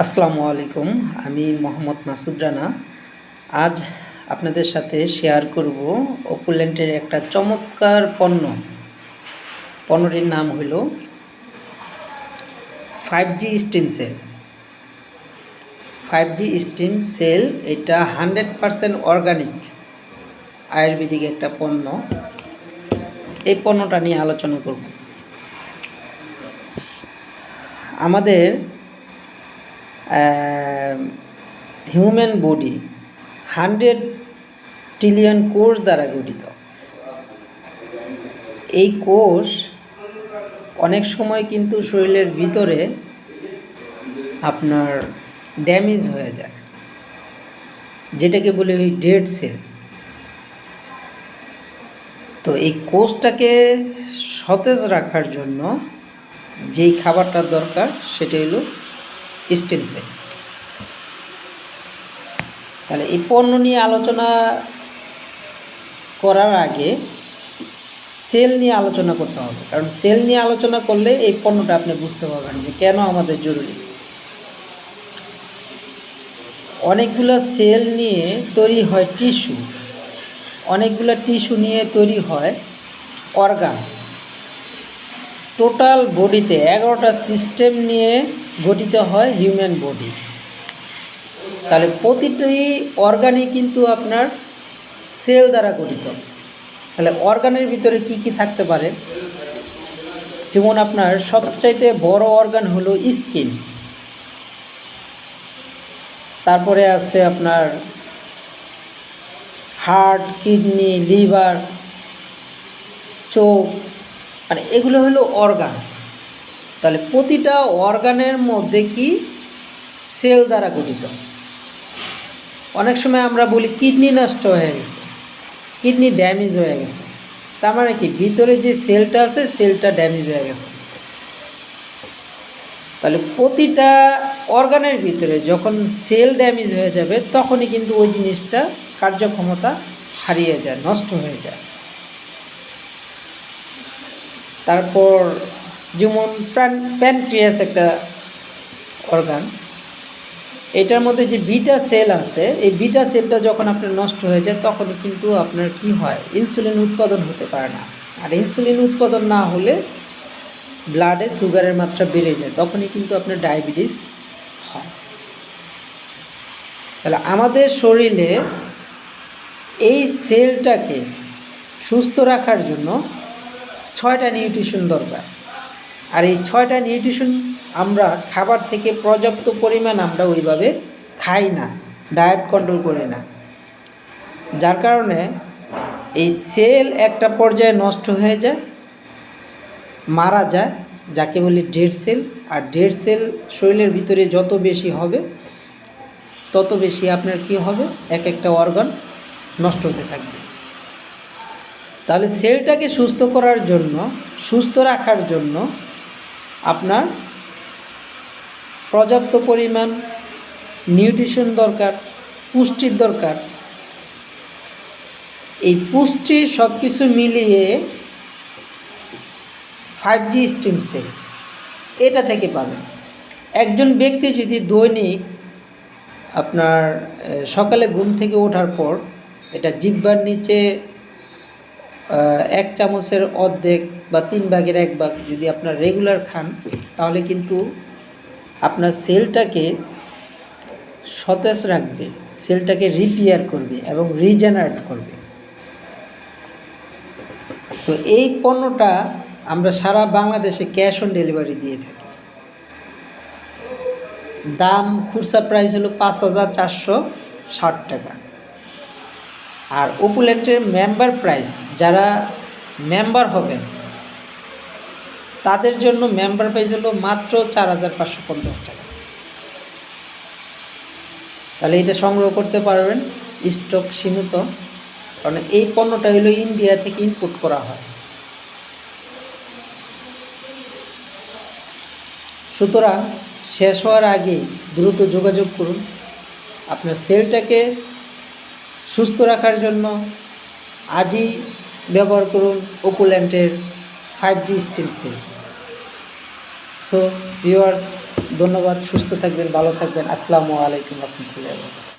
আসসালামু আলাইকুম। আমি মোহাম্মদ মাসুদ রানা। আজ আপনাদের সাথে শেয়ার করব অপুল্যান্টের একটা চমৎকার পণ্যটির নাম হলো 5G stem cell. 5G stem cell এটা 100% অর্গানিক আয়ুর্বেদিক একটা পণ্য। এই পণ্যটা নিয়ে আলোচনা করব। আমাদের হিউম্যান বডি 100 ট্রিলিয়ন কোষ দ্বারা গঠিত। এই কোষ অনেক সময় কিন্তু শরীরের ভিতরে আপনার ড্যামেজ হয়ে যায়, যেটাকে বলে ওই ডেড সেল। তো এই কোষটাকে সতেজ রাখার জন্য যেই খাবারটার দরকার সেটা হলো স্টেম সেল। তাহলে এই পণ্য নিয়ে আলোচনা করার আগে সেল নিয়ে আলোচনা করতে হবে, কারণ সেল নিয়ে আলোচনা করলে এই পণ্যটা আপনি বুঝতে পারবেন যে কেন আমাদের জরুরি। অনেকগুলো সেল নিয়ে তৈরি হয় টিস্যু, অনেকগুলো টিস্যু নিয়ে তৈরি হয় অর্গান। টোটাল বডিতে 11টা সিস্টেম নিয়ে গঠিত হয় হিউম্যান বডি। তাহলে প্রতিটি অর্গানই কিন্তু আপনার সেল দ্বারা গঠিত। তাহলে অর্গানের ভিতরে কি কি থাকতে পারে? যেমন আপনার সবচাইতে বড় অর্গান হলো স্কিন, তারপরে আছে আপনার হার্ট, কিডনি, লিভার, চোখ, মানে এগুলো হলো অর্গান। তাহলে প্রতিটা অর্গানের মধ্যে কি সেল দ্বারা গঠিত। অনেক সময় আমরা বলি কিডনি নষ্ট হয়ে গেছে, কিডনি ড্যামেজ হয়ে গেছে, তার মানে কি ভিতরে যে সেলটা আছে সেলটা ড্যামেজ হয়ে গেছে। তাহলে প্রতিটা অর্গানের ভিতরে যখন সেল ড্যামেজ হয়ে যাবে তখনই কিন্তু ওই জিনিসটা কার্যক্ষমতা হারিয়ে যায়, নষ্ট হয়ে যায়। তারপর যেমন প্যানক্রিয়াস একটা অর্গান, এটার মধ্যে যে বিটা সেল আছে, এই বিটা সেলটা যখন আপনার নষ্ট হয়ে যায় তখনই কিন্তু আপনার কি হয়, ইনসুলিন উৎপাদন হতে পারে না। আর ইনসুলিন উৎপাদন না হলে ব্লাডে সুগারের মাত্রা বেড়ে যায়, তখনই কিন্তু আপনার ডায়াবেটিস হয়। তাহলে আমাদের শরীরে এই সেলটাকে সুস্থ রাখার জন্য 6টা নিউট্রিশন দরকার। আর এই 6টা নিউট্রিশন আমরা খাবার থেকে পর্যাপ্ত পরিমাণ আমরা ওইভাবে খাই না, ডায়েট কন্ট্রোল করি না, যার কারণে এই সেল একটা পর্যায়ে নষ্ট হয়ে যায়, মারা যায়, যাকে বলি ডেড সেল। আর ডেড সেল শরীরের ভিতরে যত বেশি হবে তত বেশি আপনার কি হবে, এক একটা অর্গান নষ্ট হতে থাকবে। তাহলে সেলটাকে সুস্থ করার জন্য, সুস্থ রাখার জন্য আপনার পর্যাপ্ত পরিমাণ নিউট্রিশন দরকার, পুষ্টির দরকার। এই পুষ্টি সব কিছু মিলিয়ে 5G স্টিম সেল এটা থেকে পাবেন। একজন ব্যক্তি যদি দৈনিক আপনার সকালে ঘুম থেকে ওঠার পর এটা জিহ্বার নিচে 1 চামচের অর্ধেক বা 3 ভাগের 1 ভাগ যদি আপনার রেগুলার খান, তাহলে কিন্তু আপনার সেলটাকে সতেজ রাখবে, সেলটাকে রিপেয়ার করবে এবং রিজেনারেট করবে। তো এই পণ্যটা আমরা সারা বাংলাদেশে ক্যাশ অন ডেলিভারি দিয়ে থাকি। দাম খুচরা প্রাইস হলো 5,460 টাকা। আর অপুল্যান্টের মেম্বার প্রাইস, যারা মেম্বার হবেন তাদের জন্য মেম্বার প্রাইস হলো মাত্র 4,550 টাকা। তাহলে এটা সংগ্রহ করতে পারবেন, স্টক সীমিত, কারণ এই পণ্যটা হলো ইন্ডিয়া থেকে ইম্পোর্ট করা হয়। সুতরাং শেষ হওয়ার আগে দ্রুত যোগাযোগ করুন। আপনার সেলটাকে সুস্থ রাখার জন্য আজই ব্যবহার করুন অপুল্যান্টের 5G stem cell. So viewers, ধন্যবাদ, সুস্থ থাকবেন, ভালো থাকবেন। আসসালামু আলাইকুম রহমতুল্লাহ।